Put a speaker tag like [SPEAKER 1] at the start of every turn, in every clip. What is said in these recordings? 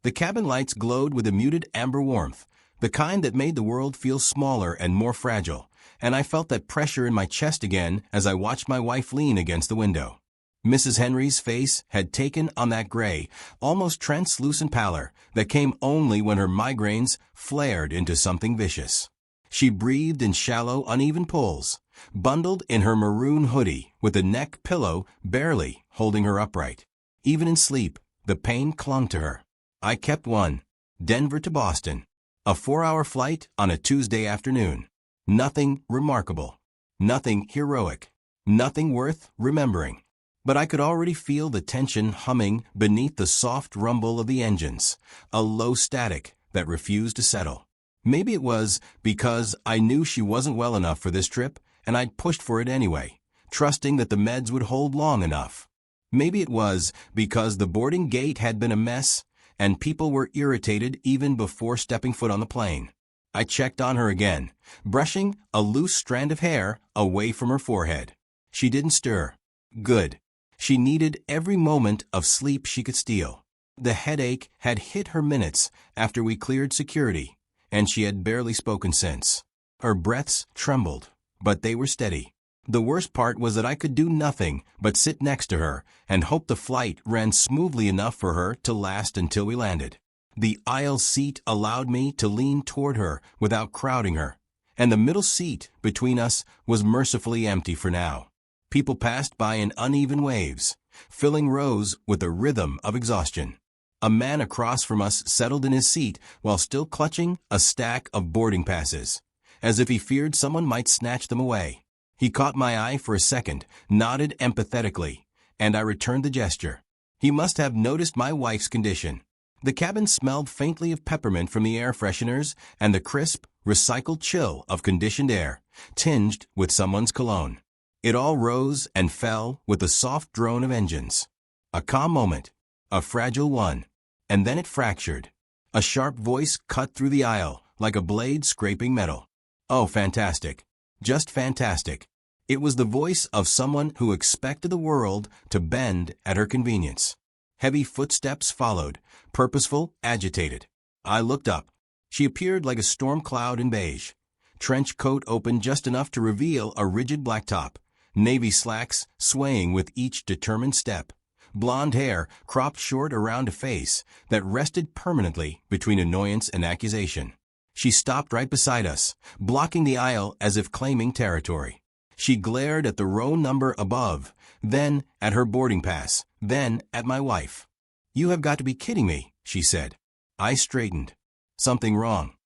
[SPEAKER 1] The cabin lights glowed with a muted amber warmth, the kind that made the world feel smaller and more fragile, and I felt that pressure in my chest again as I watched my wife lean against the window. Mrs. Henry's face had taken on that gray, almost translucent pallor that came only when her migraines flared into something vicious. She breathed in shallow, uneven pulls, bundled in her maroon hoodie with a neck pillow barely holding her upright. Even in sleep, the pain clung to her. I kept one, Denver to Boston, a 4-hour flight on a Tuesday afternoon. Nothing remarkable, nothing heroic, nothing worth remembering. But I could already feel the tension humming beneath the soft rumble of the engines, a low static that refused to settle. Maybe it was because I knew she wasn't well enough for this trip, and I'd pushed for it anyway, trusting that the meds would hold long enough. Maybe it was because the boarding gate had been a mess, and people were irritated even before stepping foot on the plane. I checked on her again, brushing a loose strand of hair away from her forehead. She didn't stir. Good. She needed every moment of sleep she could steal. The headache had hit her minutes after we cleared security, and she had barely spoken since. Her breaths trembled, but they were steady. The worst part was that I could do nothing but sit next to her and hope the flight ran smoothly enough for her to last until we landed. The aisle seat allowed me to lean toward her without crowding her, and the middle seat between us was mercifully empty for now. People passed by in uneven waves, filling rows with a rhythm of exhaustion. A man across from us settled in his seat while still clutching a stack of boarding passes, as if he feared someone might snatch them away. He caught my eye for a second, nodded empathetically, and I returned the gesture. He must have noticed my wife's condition. The cabin smelled faintly of peppermint from the air fresheners and the crisp, recycled chill of conditioned air, tinged with someone's cologne. It all rose and fell with the soft drone of engines. A calm moment, a fragile one, and then it fractured. A sharp voice cut through the aisle like a blade scraping metal. Oh, fantastic. Just fantastic. It was the voice of someone who expected the world to bend at her convenience. Heavy footsteps followed, purposeful, agitated. I looked up. She appeared like a storm cloud in beige. Trench coat open just enough to reveal a rigid black top. Navy slacks swaying with each determined step. Blonde hair cropped short around a face that rested permanently between annoyance and accusation. She stopped right beside us, blocking the aisle as if claiming territory. She glared at the row number above, then at her boarding pass, then at my wife. "You have got to be kidding me," she said. I straightened. "Something wrong?"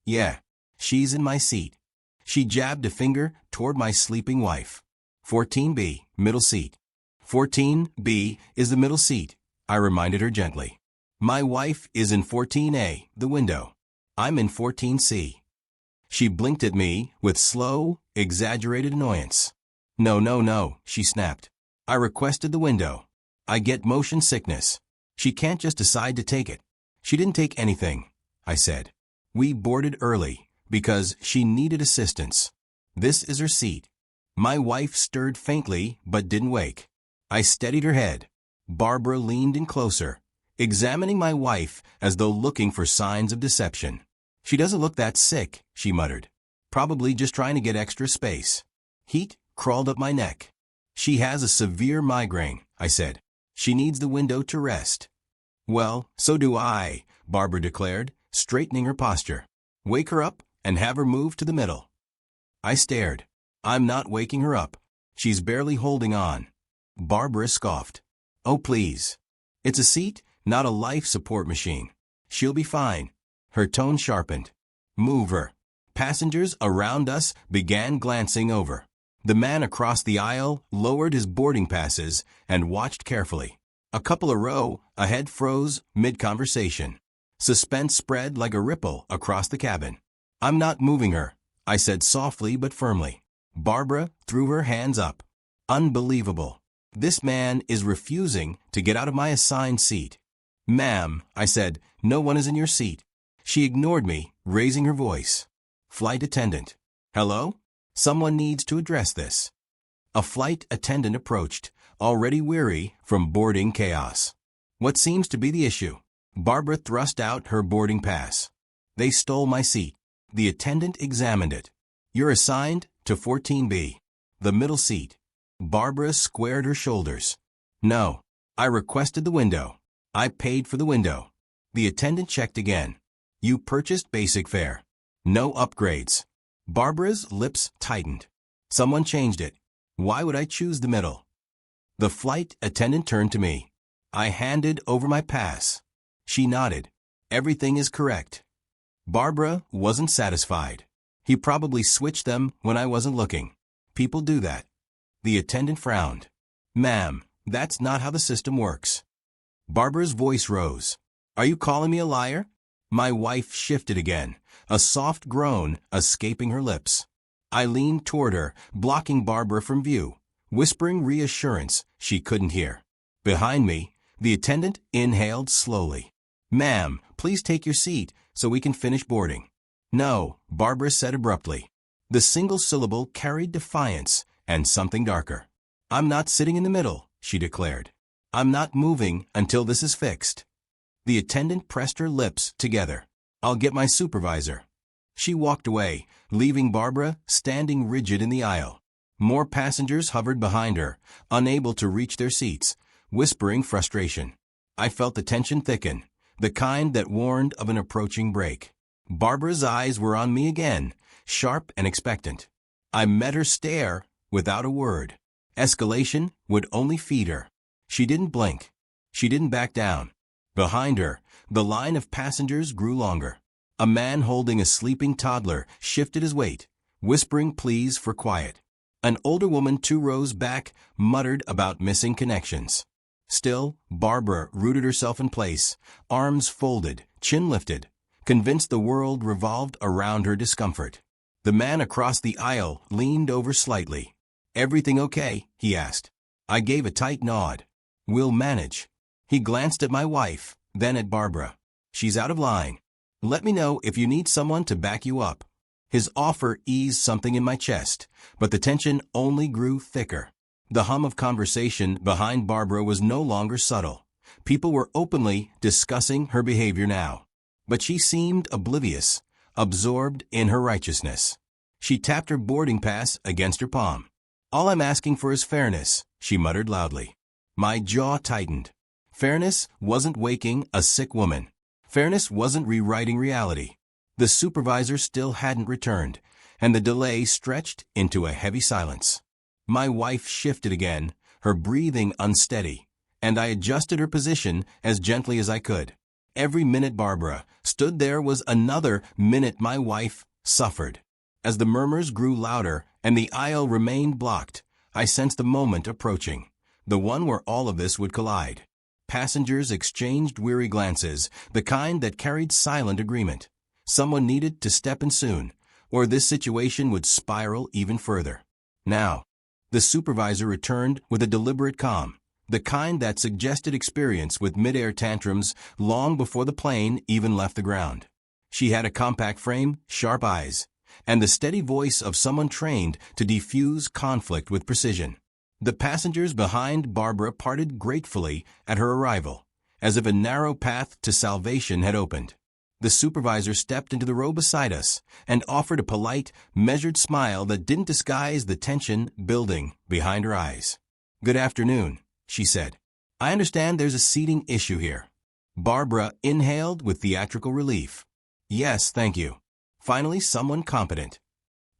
[SPEAKER 1] "Yeah, she's in my seat." She jabbed a finger toward my sleeping wife. 14B, middle seat. 14B is the middle seat, I reminded her gently. My wife is in 14A, the window. I'm in 14C. She blinked at me with slow, exaggerated annoyance. No, she snapped. I requested the window. I get motion sickness. She can't just decide to take it. She didn't take anything, I said. We boarded early because she needed assistance. This is her seat. My wife stirred faintly but didn't wake. I steadied her head. Barbara leaned in closer, examining my wife as though looking for signs of deception. "She doesn't look that sick," she muttered. "Probably just trying to get extra space." Heat crawled up my neck. "She has a severe migraine," I said. "She needs the window to rest." "Well, so do I," Barbara declared, straightening her posture. "Wake her up and have her move to the middle." I stared. "I'm not waking her up. She's barely holding on." Barbara scoffed. "Oh, please. It's a seat, not a life support machine. She'll be fine." Her tone sharpened. "Move her." Passengers around us began glancing over. The man across the aisle lowered his boarding passes and watched carefully. A couple of row ahead froze mid-conversation. Suspense spread like a ripple across the cabin. "I'm not moving her," I said softly but firmly. Barbara threw her hands up. "Unbelievable. This man is refusing to get out of my assigned seat." "Ma'am," I said, "no one is in your seat." She ignored me, raising her voice. "Flight attendant. Hello? Someone needs to address this." A flight attendant approached, already weary from boarding chaos. "What seems to be the issue?" Barbara thrust out her boarding pass. They stole my seat. The attendant examined it. You're assigned to 14B, the middle seat. Barbara squared her shoulders. No, I requested the window. I paid for the window. The attendant checked again. You purchased basic fare. No upgrades. Barbara's lips tightened. Someone changed it. Why would I choose the middle? The flight attendant turned to me. I handed over my pass. She nodded. Everything is correct. Barbara wasn't satisfied. He probably switched them when I wasn't looking. People do that. The attendant frowned. Ma'am, that's not how the system works. Barbara's voice rose. Are you calling me a liar? My wife shifted again, a soft groan escaping her lips. I leaned toward her, blocking Barbara from view, whispering reassurance she couldn't hear. Behind me, the attendant inhaled slowly. Ma'am, please take your seat so we can finish boarding. No, Barbara said abruptly. The single syllable carried defiance and something darker. I'm not sitting in the middle, she declared. I'm not moving until this is fixed. The attendant pressed her lips together. I'll get my supervisor. She walked away, leaving Barbara standing rigid in the aisle. More passengers hovered behind her, unable to reach their seats, whispering frustration. I felt the tension thicken, the kind that warned of an approaching break. Barbara's eyes were on me again, sharp and expectant. I met her stare without a word. Escalation would only feed her. She didn't blink. She didn't back down. Behind her, the line of passengers grew longer. A man holding a sleeping toddler shifted his weight, whispering pleas for quiet. An older woman 2 rows back muttered about missing connections. Still, Barbara rooted herself in place, arms folded, chin lifted, convinced the world revolved around her discomfort. The man across the aisle leaned over slightly. Everything okay? He asked. I gave a tight nod. We'll manage. He glanced at my wife, then at Barbara. She's out of line. Let me know if you need someone to back you up. His offer eased something in my chest, but the tension only grew thicker. The hum of conversation behind Barbara was no longer subtle. People were openly discussing her behavior now. But she seemed oblivious, absorbed in her righteousness. She tapped her boarding pass against her palm. All I'm asking for is fairness, she muttered loudly. My jaw tightened. Fairness wasn't waking a sick woman. Fairness wasn't rewriting reality. The supervisor still hadn't returned, and the delay stretched into a heavy silence. My wife shifted again, her breathing unsteady, and I adjusted her position as gently as I could. Every minute Barbara stood there was another minute my wife suffered. As the murmurs grew louder and the aisle remained blocked, I sensed the moment approaching, the one where all of this would collide. Passengers exchanged weary glances, the kind that carried silent agreement. Someone needed to step in soon, or this situation would spiral even further. Now, the supervisor returned with a deliberate calm, the kind that suggested experience with mid-air tantrums long before the plane even left the ground. She had a compact frame, sharp eyes, and the steady voice of someone trained to defuse conflict with precision. The passengers behind Barbara parted gratefully at her arrival, as if a narrow path to salvation had opened. The supervisor stepped into the row beside us and offered a polite, measured smile that didn't disguise the tension building behind her eyes. Good afternoon, she said. I understand there's a seating issue here. Barbara inhaled with theatrical relief. Yes, thank you. Finally, someone competent.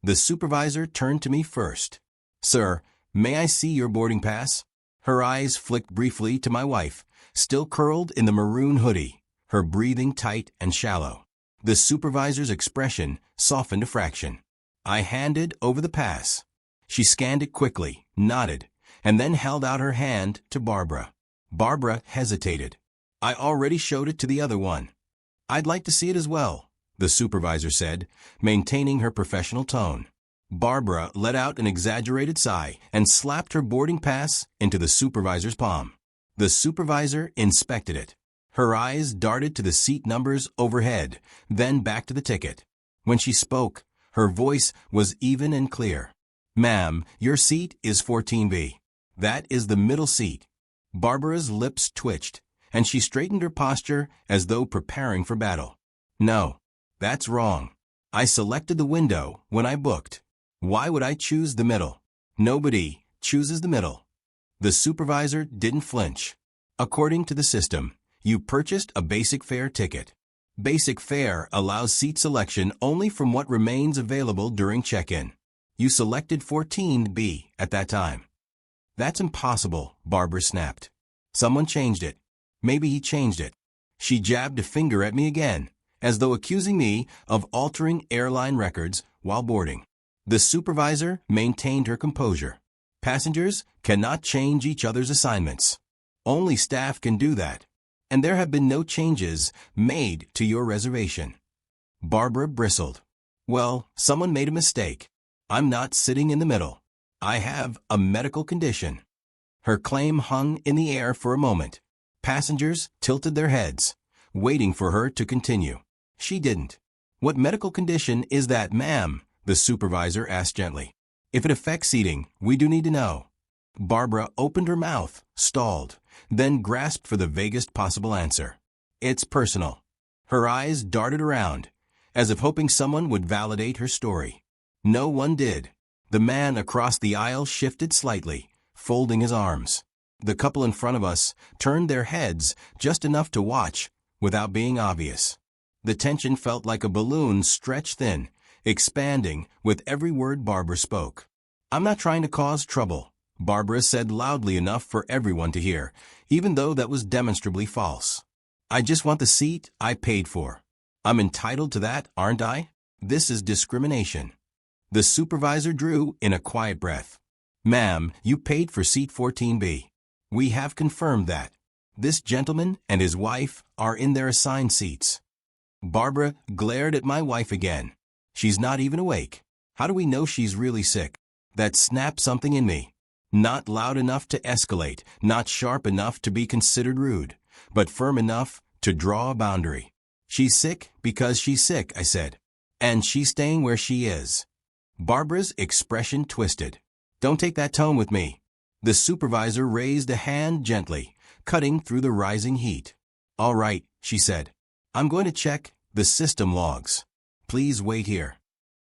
[SPEAKER 1] The supervisor turned to me first. Sir, may I see your boarding pass? Her eyes flicked briefly to my wife, still curled in the maroon hoodie, her breathing tight and shallow. The supervisor's expression softened a fraction. I handed over the pass. She scanned it quickly, nodded, and then held out her hand to Barbara. Barbara hesitated. I already showed it to the other one. I'd like to see it as well, the supervisor said, maintaining her professional tone. Barbara let out an exaggerated sigh and slapped her boarding pass into the supervisor's palm. The supervisor inspected it. Her eyes darted to the seat numbers overhead, then back to the ticket. When she spoke, her voice was even and clear. Ma'am, your seat is 14B. That is the middle seat. Barbara's lips twitched, and she straightened her posture as though preparing for battle. No, that's wrong. I selected the window when I booked. Why would I choose the middle? Nobody chooses the middle. The supervisor didn't flinch. According to the system, you purchased a basic fare ticket. Basic fare allows seat selection only from what remains available during check-in. You selected 14B at that time. That's impossible, Barbara snapped. Someone changed it. Maybe he changed it. She jabbed a finger at me again, as though accusing me of altering airline records while boarding. The supervisor maintained her composure. Passengers cannot change each other's assignments. Only staff can do that. And there have been no changes made to your reservation. Barbara bristled. Well, someone made a mistake. I'm not sitting in the middle. I have a medical condition. Her claim hung in the air for a moment. Passengers tilted their heads, waiting for her to continue. She didn't. What medical condition is that, ma'am? The supervisor asked gently. If it affects seating, we do need to know. Barbara opened her mouth, stalled, then grasped for the vaguest possible answer. It's personal. Her eyes darted around, as if hoping someone would validate her story. No one did. The man across the aisle shifted slightly, folding his arms. The couple in front of us turned their heads just enough to watch, without being obvious. The tension felt like a balloon stretched thin, expanding with every word Barbara spoke. I'm not trying to cause trouble, Barbara said loudly enough for everyone to hear, even though that was demonstrably false. I just want the seat I paid for. I'm entitled to that, aren't I? This is discrimination. The supervisor drew in a quiet breath. Ma'am, you paid for seat 14B. We have confirmed that. This gentleman and his wife are in their assigned seats. Barbara glared at my wife again. She's not even awake. How do we know she's really sick? That snapped something in me. Not loud enough to escalate, not sharp enough to be considered rude, but firm enough to draw a boundary. She's sick because she's sick, I said. And she's staying where she is. Barbara's expression twisted. Don't take that tone with me. The supervisor raised a hand gently, cutting through the rising heat. All right, she said. I'm going to check the system logs. Please wait here.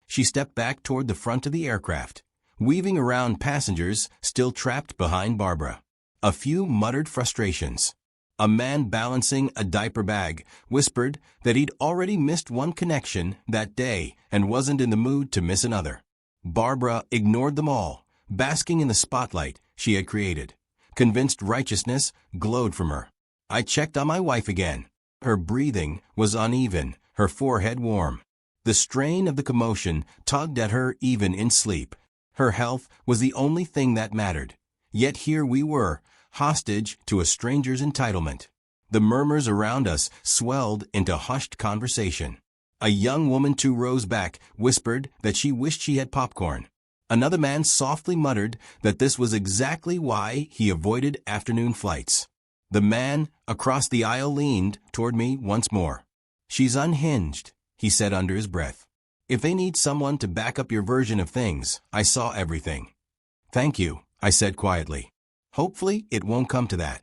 [SPEAKER 1] She stepped back toward the front of the aircraft, weaving around passengers still trapped behind Barbara. A few muttered frustrations. A man balancing a diaper bag whispered that he'd already missed one connection that day and wasn't in the mood to miss another. Barbara ignored them all, basking in the spotlight she had created. Convinced righteousness glowed from her. I checked on my wife again. Her breathing was uneven, her forehead warm. The strain of the commotion tugged at her even in sleep. Her health was the only thing that mattered. Yet here we were, hostage to a stranger's entitlement. The murmurs around us swelled into hushed conversation. A young woman two rows back whispered that she wished she had popcorn. Another man softly muttered that this was exactly why he avoided afternoon flights. The man across the aisle leaned toward me once more. She's unhinged, he said under his breath. If they need someone to back up your version of things, I saw everything. Thank you, I said quietly. Hopefully it won't come to that.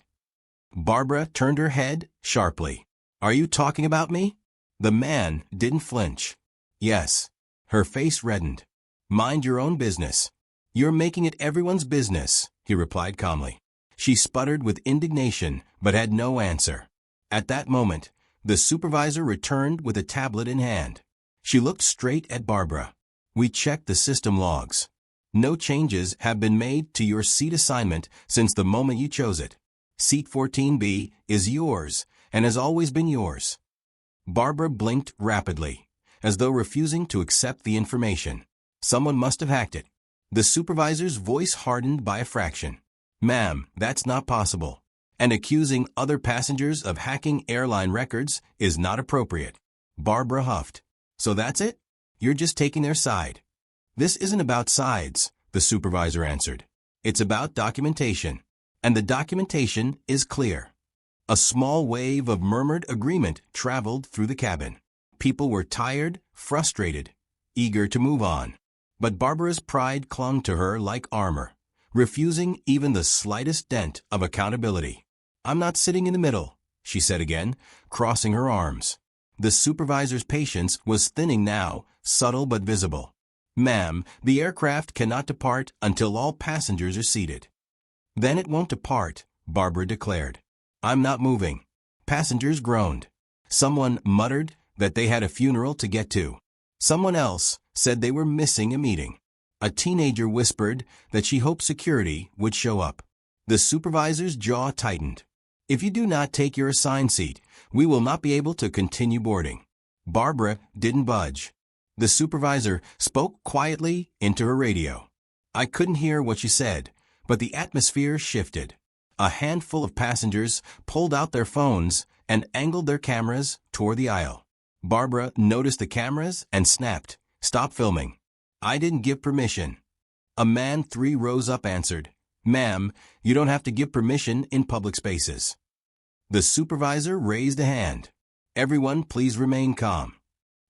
[SPEAKER 1] Barbara turned her head sharply. Are you talking about me? The man didn't flinch. Yes. Her face reddened. Mind your own business. You're making it everyone's business, he replied calmly. She sputtered with indignation, but had no answer. At that moment, the supervisor returned with a tablet in hand. She looked straight at Barbara. We checked the system logs. No changes have been made to your seat assignment since the moment you chose it. Seat 14B is yours and has always been yours. Barbara blinked rapidly, as though refusing to accept the information. Someone must have hacked it. The supervisor's voice hardened by a fraction. Ma'am, that's not possible. And accusing other passengers of hacking airline records is not appropriate. Barbara huffed. So that's it? You're just taking their side. This isn't about sides, the supervisor answered. It's about documentation. And the documentation is clear. A small wave of murmured agreement traveled through the cabin. People were tired, frustrated, eager to move on. But Barbara's pride clung to her like armor, refusing even the slightest dent of accountability. I'm not sitting in the middle, she said again, crossing her arms. The supervisor's patience was thinning now, subtle but visible. Ma'am, the aircraft cannot depart until all passengers are seated. Then it won't depart, Barbara declared. I'm not moving. Passengers groaned. Someone muttered that they had a funeral to get to. Someone else said they were missing a meeting. A teenager whispered that she hoped security would show up. The supervisor's jaw tightened. If you do not take your assigned seat, we will not be able to continue boarding. Barbara didn't budge. The supervisor spoke quietly into her radio. I couldn't hear what she said, but the atmosphere shifted. A handful of passengers pulled out their phones and angled their cameras toward the aisle. Barbara noticed the cameras and snapped, "Stop filming." I didn't give permission. A man 3 rows up answered, "Ma'am, you don't have to give permission in public spaces." The supervisor raised a hand. "Everyone please remain calm."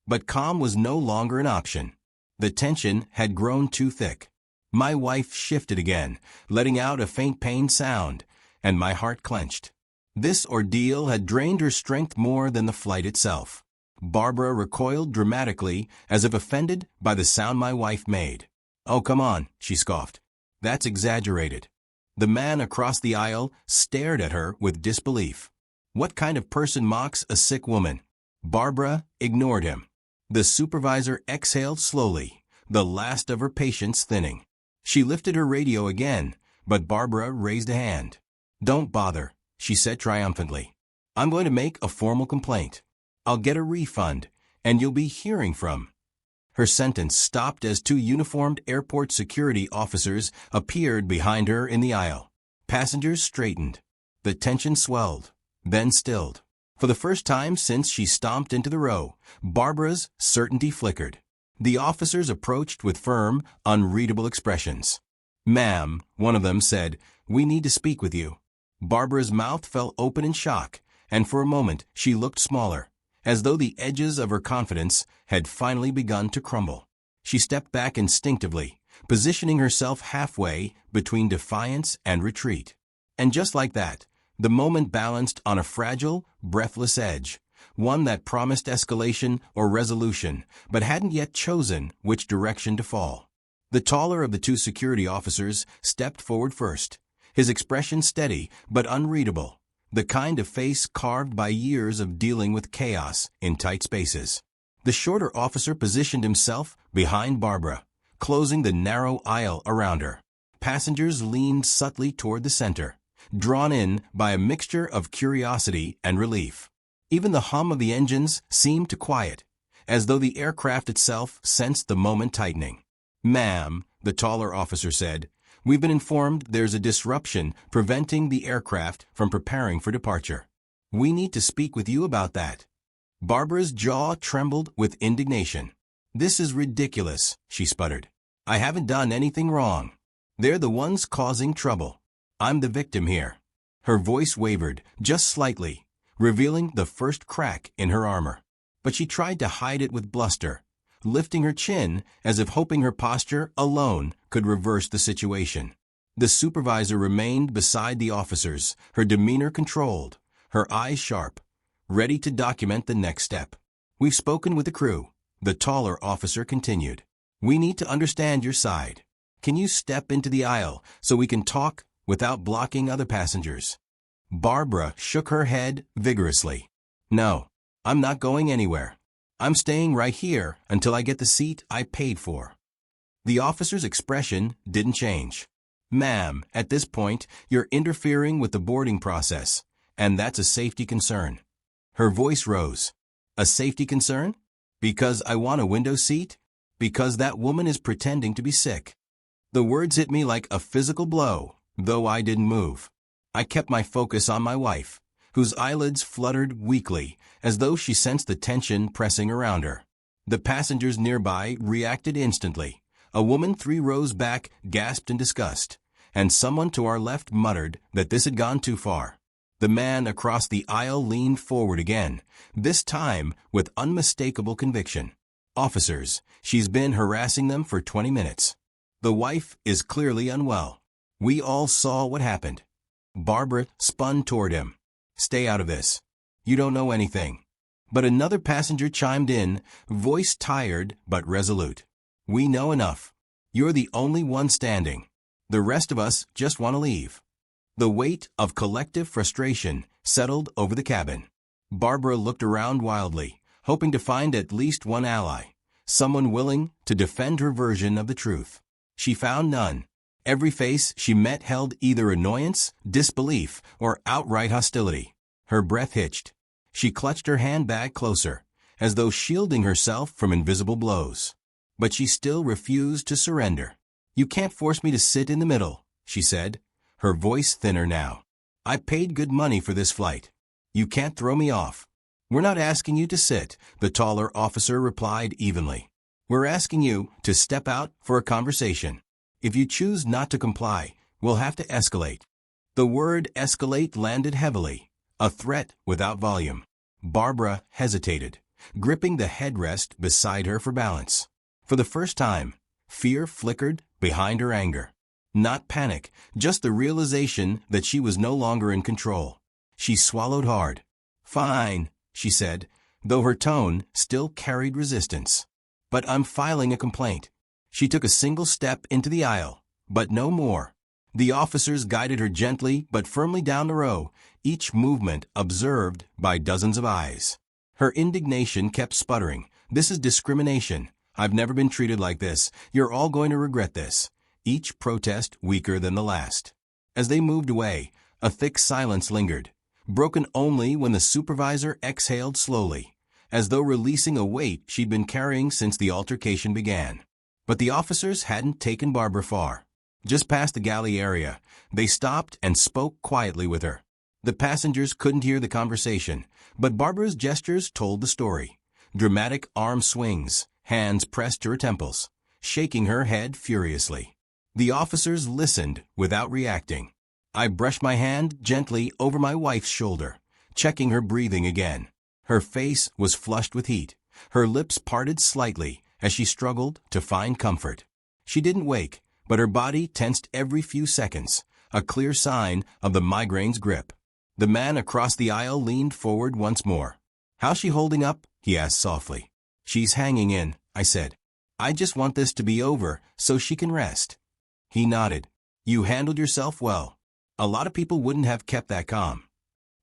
[SPEAKER 1] But calm was no longer an option. The tension had grown too thick. My wife shifted again, letting out a faint pain sound, and my heart clenched. This ordeal had drained her strength more than the flight itself. Barbara recoiled dramatically, as if offended by the sound my wife made. "Oh, come on," she scoffed. "That's exaggerated." The man across the aisle stared at her with disbelief. What kind of person mocks a sick woman? Barbara ignored him. The supervisor exhaled slowly, the last of her patience thinning. She lifted her radio again, but Barbara raised a hand. "Don't bother," she said triumphantly. "I'm going to make a formal complaint. I'll get a refund, and you'll be hearing from." Her sentence stopped as 2 uniformed airport security officers appeared behind her in the aisle. Passengers straightened. The tension swelled, then stilled. For the first time since she stomped into the row, Barbara's certainty flickered. The officers approached with firm, unreadable expressions. "Ma'am," one of them said, "we need to speak with you." Barbara's mouth fell open in shock, and for a moment she looked smaller, as though the edges of her confidence had finally begun to crumble. She stepped back instinctively, positioning herself halfway between defiance and retreat. And just like that, the moment balanced on a fragile, breathless edge, one that promised escalation or resolution, but hadn't yet chosen which direction to fall. The taller of the 2 security officers stepped forward first, his expression steady but unreadable, the kind of face carved by years of dealing with chaos in tight spaces. The shorter officer positioned himself behind Barbara, closing the narrow aisle around her. Passengers leaned subtly toward the center, drawn in by a mixture of curiosity and relief. Even the hum of the engines seemed to quiet, as though the aircraft itself sensed the moment tightening. "Ma'am," the taller officer said, "we've been informed there's a disruption preventing the aircraft from preparing for departure. We need to speak with you about that." Barbara's jaw trembled with indignation. "This is ridiculous," she sputtered. "I haven't done anything wrong. They're the ones causing trouble. I'm the victim here." Her voice wavered, just slightly, revealing the first crack in her armor. But she tried to hide it with bluster, lifting her chin as if hoping her posture alone could reverse the situation. The supervisor remained beside the officers, her demeanor controlled, her eyes sharp, ready to document the next step. "We've spoken with the crew," the taller officer continued. "We need to understand your side. Can you step into the aisle so we can talk without blocking other passengers?" Barbara shook her head vigorously. "No, I'm not going anywhere. I'm staying right here until I get the seat I paid for." The officer's expression didn't change. "Ma'am, at this point, you're interfering with the boarding process, and that's a safety concern." Her voice rose. "A safety concern? Because I want a window seat? Because that woman is pretending to be sick." The words hit me like a physical blow, though I didn't move. I kept my focus on my wife, whose eyelids fluttered weakly, as though she sensed the tension pressing around her. The passengers nearby reacted instantly. A woman 3 rows back gasped in disgust, and someone to our left muttered that this had gone too far. The man across the aisle leaned forward again, this time with unmistakable conviction. "Officers, she's been harassing them for 20 minutes. The wife is clearly unwell. We all saw what happened." Barbara spun toward him. "Stay out of this. You don't know anything. But another passenger chimed in, voice tired but resolute. We know enough. You're the only one standing. The rest of us just want to leave. The weight of collective frustration settled over the cabin. Barbara looked around wildly, hoping to find at least one ally, someone willing to defend her version of the truth. She found none. Every face she met held either annoyance, disbelief, or outright hostility. Her breath hitched. She clutched her handbag closer, as though shielding herself from invisible blows. But she still refused to surrender. You can't force me to sit in the middle, she said, her voice thinner now. I paid good money for this flight. You can't throw me off. We're not asking you to sit, the taller officer replied evenly. We're asking you to step out for a conversation. If you choose not to comply, we'll have to escalate. The word escalate landed heavily, a threat without volume. Barbara hesitated, gripping the headrest beside her for balance. For the first time, fear flickered behind her anger. Not panic, just the realization that she was no longer in control. She swallowed hard. Fine, she said, though her tone still carried resistance. But I'm filing a complaint. She took a single step into the aisle, but no more. The officers guided her gently but firmly down the row, each movement observed by dozens of eyes. Her indignation kept sputtering. This is discrimination. I've never been treated like this. You're all going to regret this. Each protest weaker than the last. As they moved away, a thick silence lingered, broken only when the supervisor exhaled slowly, as though releasing a weight she'd been carrying since the altercation began. But the officers hadn't taken Barbara far. Just past the galley area, they stopped and spoke quietly with her. The passengers couldn't hear the conversation, but Barbara's gestures told the story. Dramatic arm swings, hands pressed to her temples, shaking her head furiously. The officers listened without reacting. I brushed my hand gently over my wife's shoulder, checking her breathing again. Her face was flushed with heat, her lips parted slightly as she struggled to find comfort. She didn't wake, but her body tensed every few seconds, a clear sign of the migraine's grip. The man across the aisle leaned forward once more. How's she holding up? He asked softly. She's hanging in, I said. I just want this to be over so she can rest. He nodded. You handled yourself well. A lot of people wouldn't have kept that calm.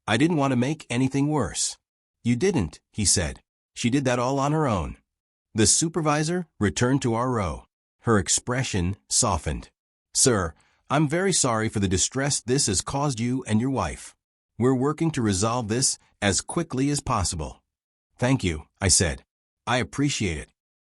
[SPEAKER 1] I didn't want to make anything worse. You didn't, he said. She did that all on her own. The supervisor returned to our row. Her expression softened. Sir, I'm very sorry for the distress this has caused you and your wife. We're working to resolve this as quickly as possible. Thank you, I said. I appreciate it.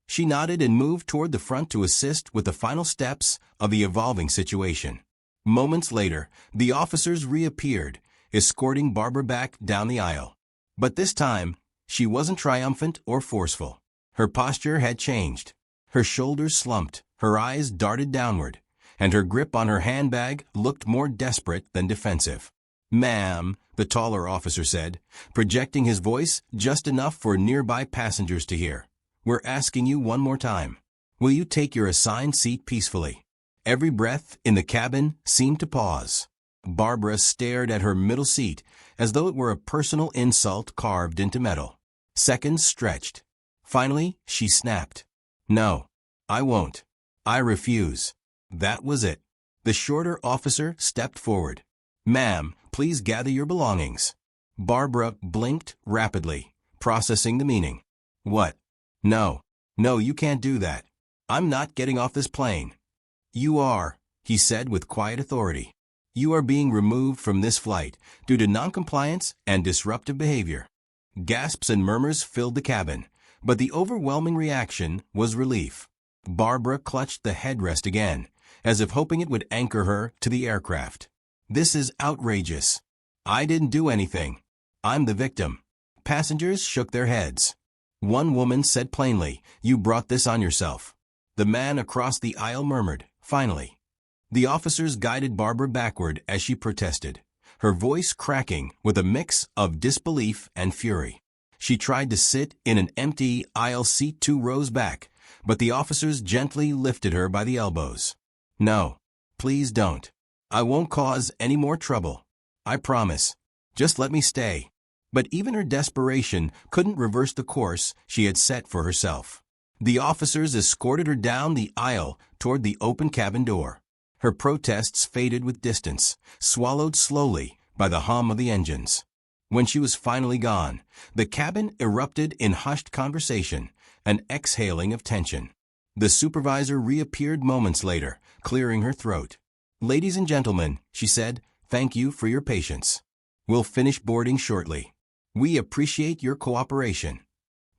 [SPEAKER 1] She nodded and moved toward the front to assist with the final steps of the evolving situation. Moments later, the officers reappeared, escorting Barbara back down the aisle. But this time, she wasn't triumphant or forceful. Her posture had changed. Her shoulders slumped, her eyes darted downward, and her grip on her handbag looked more desperate than defensive. Ma'am, the taller officer said, projecting his voice just enough for nearby passengers to hear. We're asking you one more time. Will you take your assigned seat peacefully? Every breath in the cabin seemed to pause. Barbara stared at her middle seat as though it were a personal insult carved into metal. Seconds stretched. Finally, she snapped. No, I won't. I refuse. That was it. The shorter officer stepped forward. Ma'am, please gather your belongings. Barbara blinked rapidly, processing the meaning. What? No, you can't do that. I'm not getting off this plane. You are, he said with quiet authority. You are being removed from this flight due to noncompliance and disruptive behavior. Gasps and murmurs filled the cabin, but the overwhelming reaction was relief. Barbara clutched the headrest again, as if hoping it would anchor her to the aircraft. This is outrageous. I didn't do anything. I'm the victim. Passengers shook their heads. One woman said plainly, you brought this on yourself. The man across the aisle murmured, finally. The officers guided Barbara backward as she protested, her voice cracking with a mix of disbelief and fury. She tried to sit in an empty aisle seat 2 rows back, but the officers gently lifted her by the elbows. No, please don't. I won't cause any more trouble. I promise. Just let me stay. But even her desperation couldn't reverse the course she had set for herself. The officers escorted her down the aisle toward the open cabin door. Her protests faded with distance, swallowed slowly by the hum of the engines. When she was finally gone, the cabin erupted in hushed conversation, an exhaling of tension. The supervisor reappeared moments later, clearing her throat. "Ladies and gentlemen," she said, "thank you for your patience. We'll finish boarding shortly. We appreciate your cooperation."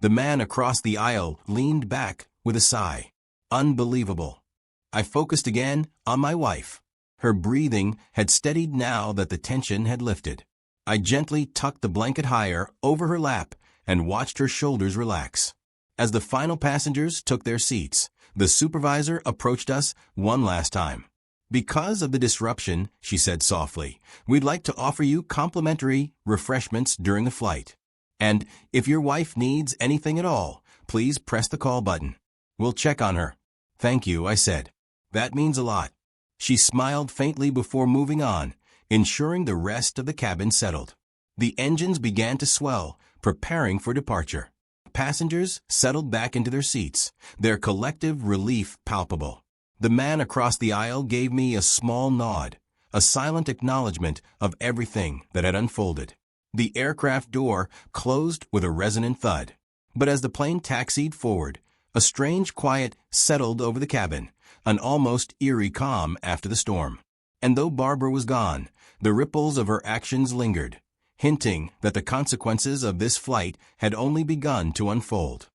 [SPEAKER 1] The man across the aisle leaned back with a sigh. Unbelievable. I focused again on my wife. Her breathing had steadied now that the tension had lifted. I gently tucked the blanket higher over her lap and watched her shoulders relax. As the final passengers took their seats, the supervisor approached us one last time. "Because of the disruption," she said softly, "we'd like to offer you complimentary refreshments during the flight. And if your wife needs anything at all, please press the call button. We'll check on her." "Thank you," I said. "That means a lot." She smiled faintly before moving on, ensuring the rest of the cabin settled. The engines began to swell, preparing for departure. Passengers settled back into their seats, their collective relief palpable. The man across the aisle gave me a small nod, a silent acknowledgement of everything that had unfolded. The aircraft door closed with a resonant thud. But as the plane taxied forward, a strange quiet settled over the cabin, an almost eerie calm after the storm. And though Barbara was gone, the ripples of her actions lingered, hinting that the consequences of this flight had only begun to unfold.